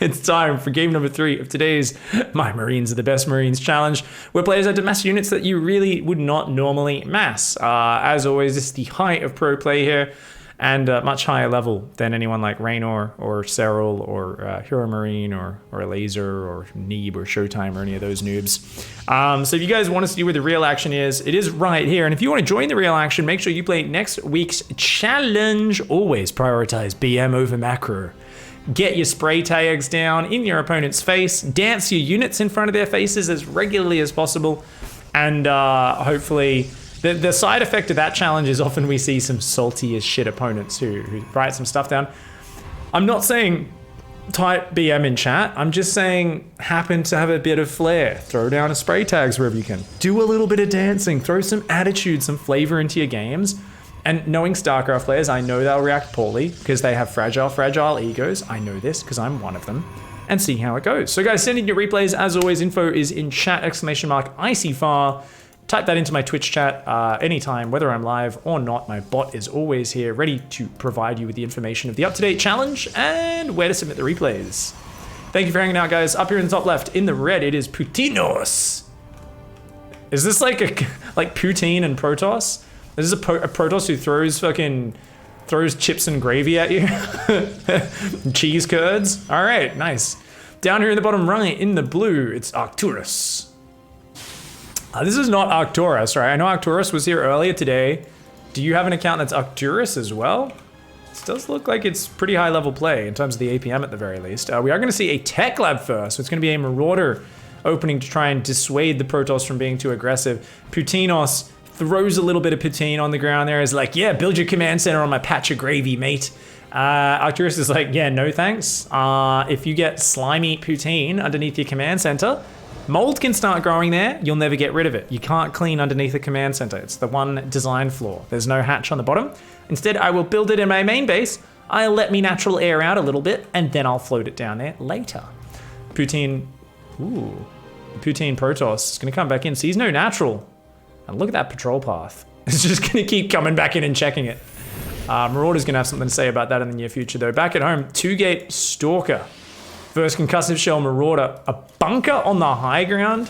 It's time for game number 3 of today's My Marines Are the Best Marines challenge, where players had to mass units that you really would not normally mass. As always, this is the height of pro play here, and much higher level than anyone like Raynor or Serral or Hero Marine or Laser or Neeb or Showtime or any of those noobs. So if you guys want to see where the real action is, it is right here. And if you want to join the real action, make sure you play next week's challenge. Always prioritize BM over macro. Get your spray tags down in your opponent's face. Dance your units in front of their faces as regularly as possible. And hopefully... The side effect of that challenge is often we see some salty as shit opponents who write some stuff down. I'm not saying type BM in chat. I'm just saying happen to have a bit of flair. Throw down a spray tags wherever you can. Do a little bit of dancing. Throw some attitude, some flavor into your games. And knowing StarCraft players, I know they'll react poorly because they have fragile egos. I know this because I'm one of them. And see how it goes. So guys, send in your replays. As always, info is in chat, ! ICYFAR. Type that into my Twitch chat anytime, whether I'm live or not. My bot is always here, ready to provide you with the information of the up-to-date challenge and where to submit the replays. Thank you for hanging out, guys. Up here in the top left, in the red, it is Putinos. Is this like Poutine and Protoss? This is a Protoss who throws chips and gravy at you. Cheese curds. All right, nice. Down here in the bottom right, in the blue, it's Arcturus. This is not Arcturus, right? I know Arcturus was here earlier today. Do you have an account that's Arcturus as well? This does look like it's pretty high level play in terms of the APM at the very least. We are going to see a tech lab first. So it's going to be a marauder opening to try and dissuade the Protoss from being too aggressive. Putinos throws a little bit of poutine on the ground there. Is like, yeah, build your command center on my patch of gravy, mate. Arcturus is like, yeah, no thanks. If you get slimy poutine underneath your command center, mold can start growing there, you'll never get rid of it. You can't clean underneath a command center. It's the one design flaw. There's no hatch on the bottom. Instead, I will build it in my main base. I'll let me natural air out a little bit, and then I'll float it down there later. Poutine, ooh, Poutine Protoss is gonna come back in. Sees no natural. And look at that patrol path. It's just gonna keep coming back in and checking it. Marauder's gonna have something to say about that in the near future though. Back at home, 2-gate Stalker. First concussive shell Marauder, a bunker on the high ground.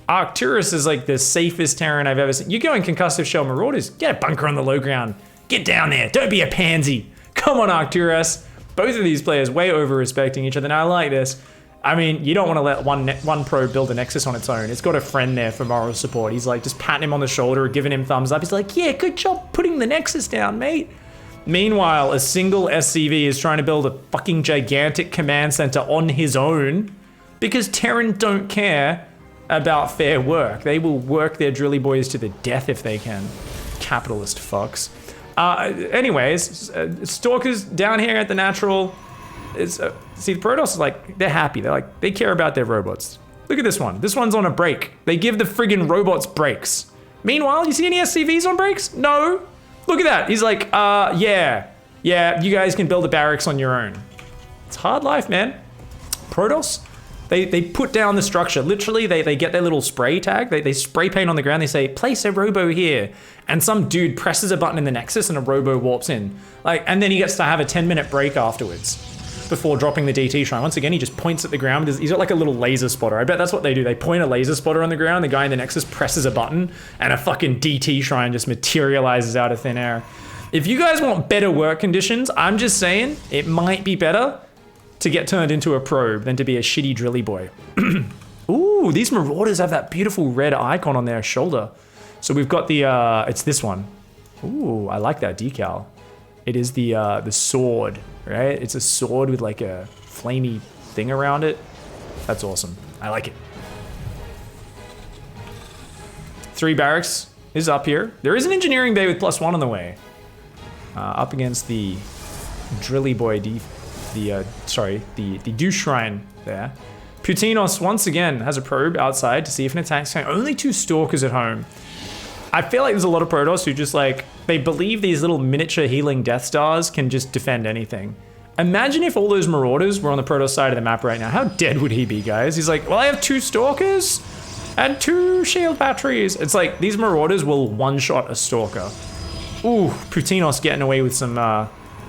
Arcturus is like the safest Terran I've ever seen. You're going concussive shell Marauders, get a bunker on the low ground. Get down there, don't be a pansy. Come on, Arcturus. Both of these players way over respecting each other. Now I like this. I mean, you don't want to let one pro build a Nexus on its own. It's got a friend there for moral support. He's like just patting him on the shoulder, giving him thumbs up. He's like, yeah, good job putting the Nexus down, mate. Meanwhile, a single SCV is trying to build a fucking gigantic command center on his own because Terran don't care about fair work. They will work their drilly boys to the death if they can. Capitalist fucks. Anyways, Stalkers down here at the natural. See, the Protoss is like, they're happy. They care about their robots. Look at this one. This one's on a break. They give the friggin' robots breaks. Meanwhile, you see any SCVs on breaks? No. Look at that. He's like, yeah, you guys can build a barracks on your own. It's hard life, man. Protoss, they put down the structure. Literally, they get their little spray tag. They spray paint on the ground. They say, place a robo here. And some dude presses a button in the Nexus and a robo warps in. And then he gets to have a 10-minute break afterwards before dropping the DT shrine. Once again, he just points at the ground. He's got like a little laser spotter. I bet that's what they do. They point a laser spotter on the ground. The guy in the Nexus presses a button and a fucking DT shrine just materializes out of thin air. If you guys want better work conditions, I'm just saying it might be better to get turned into a probe than to be a shitty drilly boy. Ooh, these Marauders have that beautiful red icon on their shoulder. So we've got the, it's this one. Ooh, I like that decal. It is the sword, right? It's a sword with like a flamey thing around it. That's awesome. I like it. 3 barracks is up here. There is an engineering bay with +1 on the way. Up against the drilly boy, the douche shrine there. Putinos once again has a probe outside to see if an attack's coming. Only 2 Stalkers at home. I feel like there's a lot of Protoss who just like, they believe these little miniature healing Death Stars can just defend anything. Imagine if all those Marauders were on the Protoss side of the map right now. How dead would he be, guys? He's like, well, I have 2 Stalkers and 2 shield batteries. It's like, these Marauders will one-shot a Stalker. Ooh, Putinos getting away with some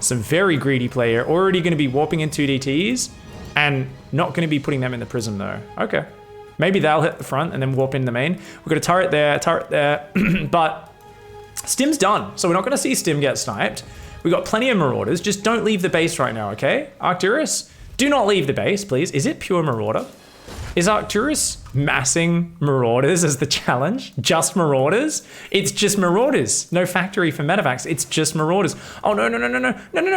Some very greedy play here. Already going to be warping in 2 DTs and not going to be putting them in the prism though. Okay. Maybe they'll hit the front and then warp in the main. We've got a turret there, but Stim's done. So we're not going to see Stim get sniped. We've got plenty of Marauders. Just don't leave the base right now, okay? Arcturus, do not leave the base, please. Is it pure Marauder? Is Arcturus massing Marauders as the challenge? Just Marauders? It's just Marauders. No factory for medevacs. It's just Marauders. Oh, no.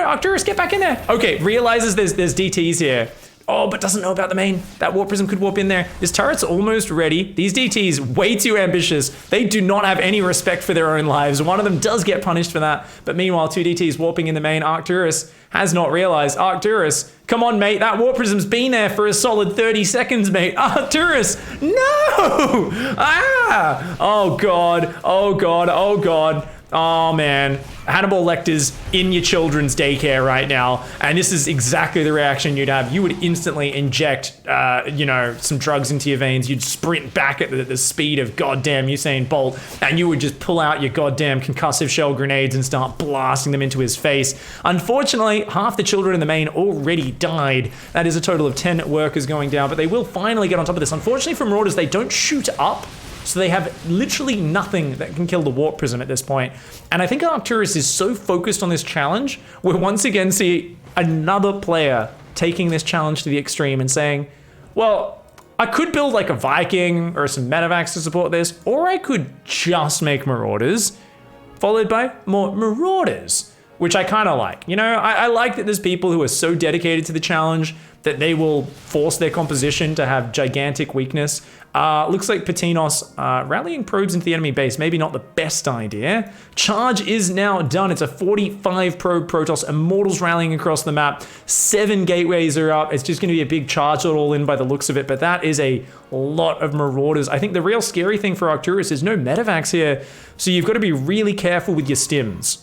Arcturus, get back in there. Okay, realizes there's DTs here. Oh, but doesn't know about the main. That warp prism could warp in there. This turret's almost ready. These DTs, way too ambitious. They do not have any respect for their own lives. One of them does get punished for that. But meanwhile, 2 DTs warping in the main. Arcturus has not realized. Arcturus, come on, mate. That warp prism's been there for a solid 30 seconds, mate. Arcturus, no! Ah! Oh, God. Oh, God. Oh, God. Oh, man. Hannibal Lecter's in your children's daycare right now, and this is exactly the reaction you'd have. You would instantly inject, some drugs into your veins. You'd sprint back at the speed of goddamn Usain Bolt, and you would just pull out your goddamn concussive shell grenades and start blasting them into his face. Unfortunately, half the children in the main already died. That is a total of 10 workers going down, but they will finally get on top of this. Unfortunately for Marauders, they don't shoot up. So they have literally nothing that can kill the warp prism at this point. And I think Arcturus is so focused on this challenge, we'll once again see another player taking this challenge to the extreme and saying, well, I could build like a Viking or some medevacs to support this, or I could just make Marauders, followed by more Marauders, which I kind of like. You know, I like that there's people who are so dedicated to the challenge that they will force their composition to have gigantic weakness. Looks like Patinos rallying probes into the enemy base. Maybe not the best idea. Charge is now done. It's a 45 probe Protoss. Immortals rallying across the map. 7 gateways are up. It's just going to be a big charge all in by the looks of it. But that is a lot of Marauders. I think the real scary thing for Arcturus is no medevacs here. So you've got to be really careful with your stims.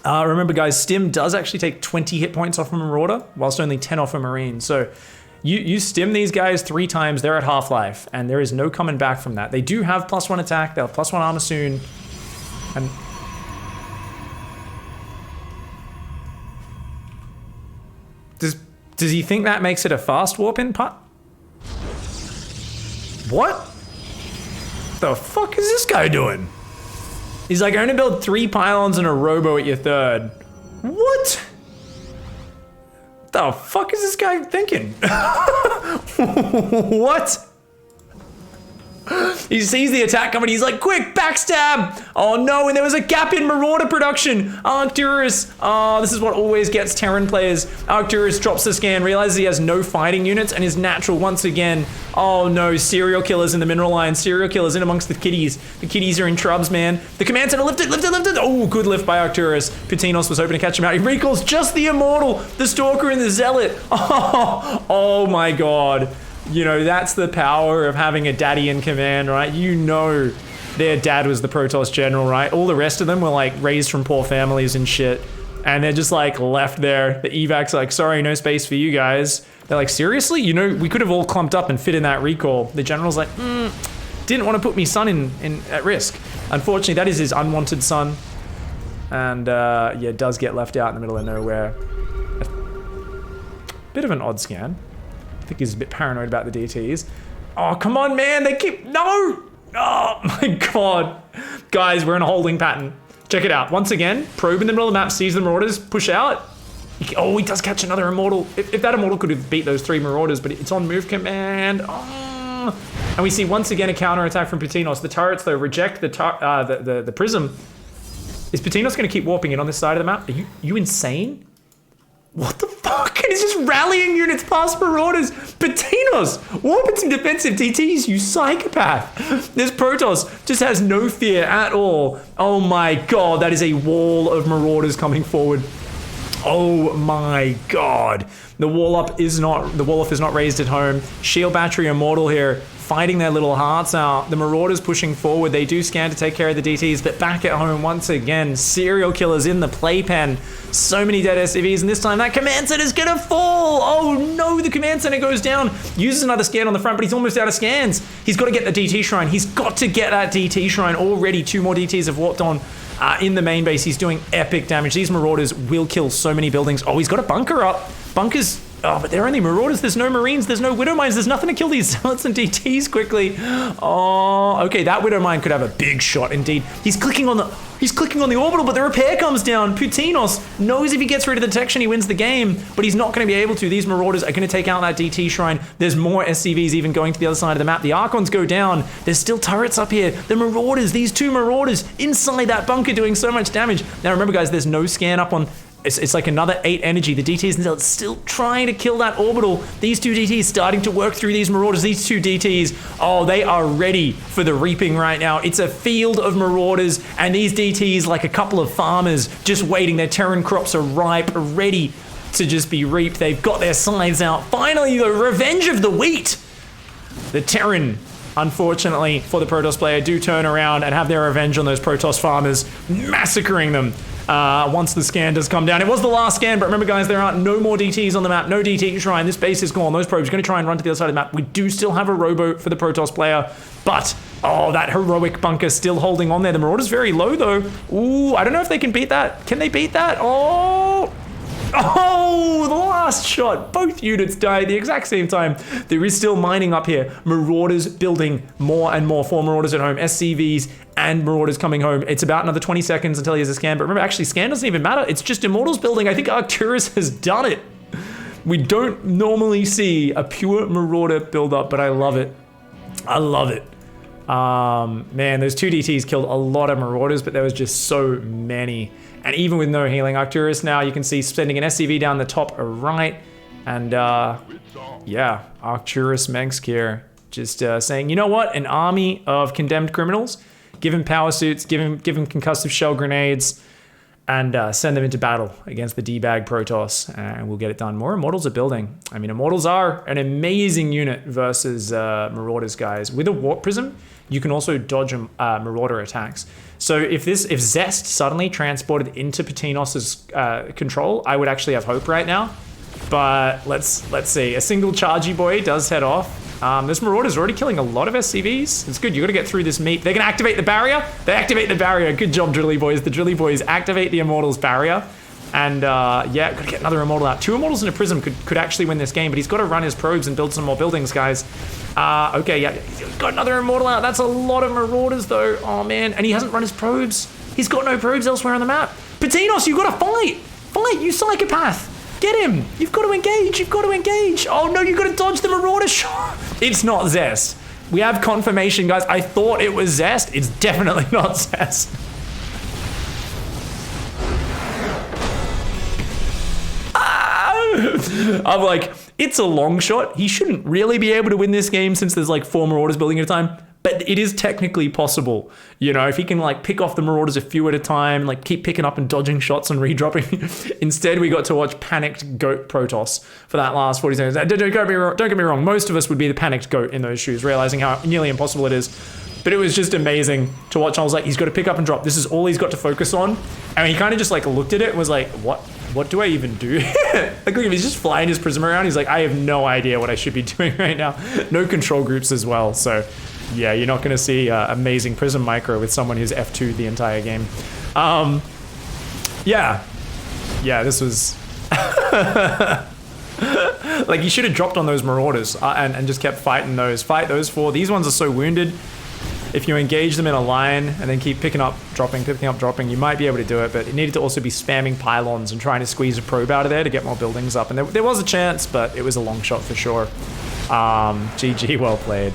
Remember, guys, Stim does actually take 20 hit points off a Marauder, whilst only 10 off a Marine. So you stim these guys 3 times, they're at half-life, and there is no coming back from that. They do have +1 attack, they'll have +1 armor soon. And does he think that makes it a fast warp-in putt? What? The fuck is this guy doing? He's like, I'm gonna build 3 pylons and a robo at your 3rd. What? The fuck is this guy thinking? What? He sees the attack coming, he's like, quick, backstab! Oh no, and there was a gap in Marauder production! Arcturus, oh, this is what always gets Terran players. Arcturus drops the scan, realizes he has no fighting units, and is natural once again. Oh no, serial killers in the mineral line, serial killers in amongst the kiddies. The kiddies are in trubs, man. The command center lifted! Oh, good lift by Arcturus. Patinos was hoping to catch him out. He recalls just the Immortal, the Stalker, and the Zealot. Oh my god. You know, that's the power of having a daddy in command, right? You know their dad was the Protoss general, right? All the rest of them were like raised from poor families and shit. And they're just like left there. The evac's like, sorry, no space for you guys. They're like, seriously? You know, we could have all clumped up and fit in that recall. The general's like, didn't want to put me son in at risk. Unfortunately, that is his unwanted son. And yeah, does get left out in the middle of nowhere. Bit of an odd scan. I think he's a bit paranoid about the DTs. Oh, come on, man. They keep... No! Oh, my God. Guys, we're in a holding pattern. Check it out. Once again, probe in the middle of the map, sees the Marauders, push out. Oh, he does catch another Immortal. If that Immortal could have beat those 3 Marauders, but it's on move command. Oh. And we see once again a counterattack from Patinos. The turrets, though, reject the Prism. Is Patinos going to keep warping in on this side of the map? Are you insane? What the fuck? He's just rallying units past Marauders. Patinos, warp in some defensive DTs, you psychopath. This Protoss just has no fear at all. Oh my god, that is a wall of Marauders coming forward. Oh my god. The wall-off is not raised at home. Shield Battery Immortal here, fighting their little hearts out. The Marauders pushing forward. They do scan to take care of the DTs, but back at home once again, serial killers in the playpen. So many dead SCVs, and this time that command center is gonna fall. Oh no, the command center goes down. Uses another scan on the front, but he's almost out of scans. He's got to get the DT shrine. He's got to get that DT shrine already. 2 more DTs have warped on. in the main base. He's doing epic damage. These Marauders will kill so many buildings. Oh, he's got a bunker up. Bunkers... Oh, but they're only Marauders. There's no Marines. There's no Widow Mines. There's nothing to kill these Zealots and DTs quickly. Oh, okay. That Widow Mine could have a big shot indeed. He's clicking on the orbital, but the repair comes down. Putinos knows if he gets rid of the detection, he wins the game, but he's not going to be able to. These Marauders are going to take out that DT shrine. There's more SCVs even going to the other side of the map. The Archons go down. There's still turrets up here. The Marauders, these two Marauders inside that bunker doing so much damage. Now remember, guys, there's no scan up on... It's like another 8 energy. The DTs and still trying to kill that orbital. These two DTs starting to work through these Marauders. These two DTs, oh, they are ready for the reaping right now. It's a field of Marauders, and these DTs, like a couple of farmers, just waiting. Their Terran crops are ripe, ready to just be reaped. They've got their scythes out. Finally, the revenge of the wheat. The Terran, unfortunately for the Protoss player, do turn around and have their revenge on those Protoss farmers, massacring them. Once the scan does come down. It was the last scan, but remember, guys, there aren't no more DTs on the map. No DT shrine. This base is gone. Those probes are going to try and run to the other side of the map. We do still have a rowboat for the Protoss player, but oh, that heroic bunker still holding on there. The Marauder's very low, though. Ooh, I don't know if they can beat that. Can they beat that? Oh, the last shot. Both units die at the exact same time. There is still mining up here. Marauders building more and more. 4 Marauders at home. SCVs and Marauders coming home. It's about another 20 seconds until he has a scan. But remember, actually, scan doesn't even matter. It's just Immortals building. I think Arcturus has done it. We don't normally see a pure Marauder build up, but I love it. I love it. Man, those 2 DTs killed a lot of Marauders, but there was just so many. And even with no healing, Arcturus now, you can see sending an SCV down the top right. And yeah, Arcturus Mengsk here just saying, you know what? An army of condemned criminals. Give him power suits, give him concussive shell grenades, and send them into battle against the D-bag Protoss, and we'll get it done. More Immortals are building. I mean, Immortals are an amazing unit versus Marauders, guys. With a Warp Prism, you can also dodge Marauder attacks. So if Zest suddenly transported into Patinos's control, I would actually have hope right now. But let's see. A single Chargy boy does head off. This Marauder's already killing a lot of SCVs. It's good. You got to get through this meat. They can activate the barrier. They activate the barrier. Good job, Drilly boys. The Drilly boys activate the Immortals barrier. And yeah, got to get another Immortal out. 2 Immortals and a Prism could actually win this game, but he's got to run his probes and build some more buildings, guys. Okay, yeah, he's got another Immortal out. That's a lot of Marauders, though. Oh, man. And he hasn't run his probes. He's got no probes elsewhere on the map. Patinos, you got to fight. Fight, you psychopath. Get him. You've got to engage. You've got to engage. Oh, no, you've got to dodge the Marauder shot. It's not Zest. We have confirmation, guys. I thought it was Zest. It's definitely not Zest. I'm like, it's a long shot. He shouldn't really be able to win this game since there's like 4 Marauders building at a time. But it is technically possible. You know, if he can like pick off the Marauders a few at a time, like keep picking up and dodging shots and redropping. Instead, we got to watch panicked goat Protoss for that last 40 seconds. Don't get me wrong. Most of us would be the panicked goat in those shoes, realizing how nearly impossible it is. But it was just amazing to watch. I was like, he's got to pick up and drop. This is all he's got to focus on. And he kind of just like looked at it and was like, what do I even do? Like, look, if he's just flying his Prism around, he's like, I have no idea what I should be doing right now. No control groups as well. So yeah, you're not going to see amazing Prism micro with someone who's F2'd the entire game. Yeah, this was... like, you should have dropped on those Marauders and just kept fighting those. Fight those 4. These ones are so wounded. If you engage them in a line and then keep picking up, dropping, you might be able to do it, but it needed to also be spamming pylons and trying to squeeze a probe out of there to get more buildings up. And there was a chance, but it was a long shot for sure. GG, well played.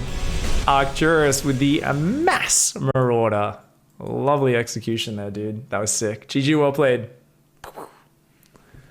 Arcturus with the mass Marauder. Lovely execution there, dude. That was sick. GG, well played.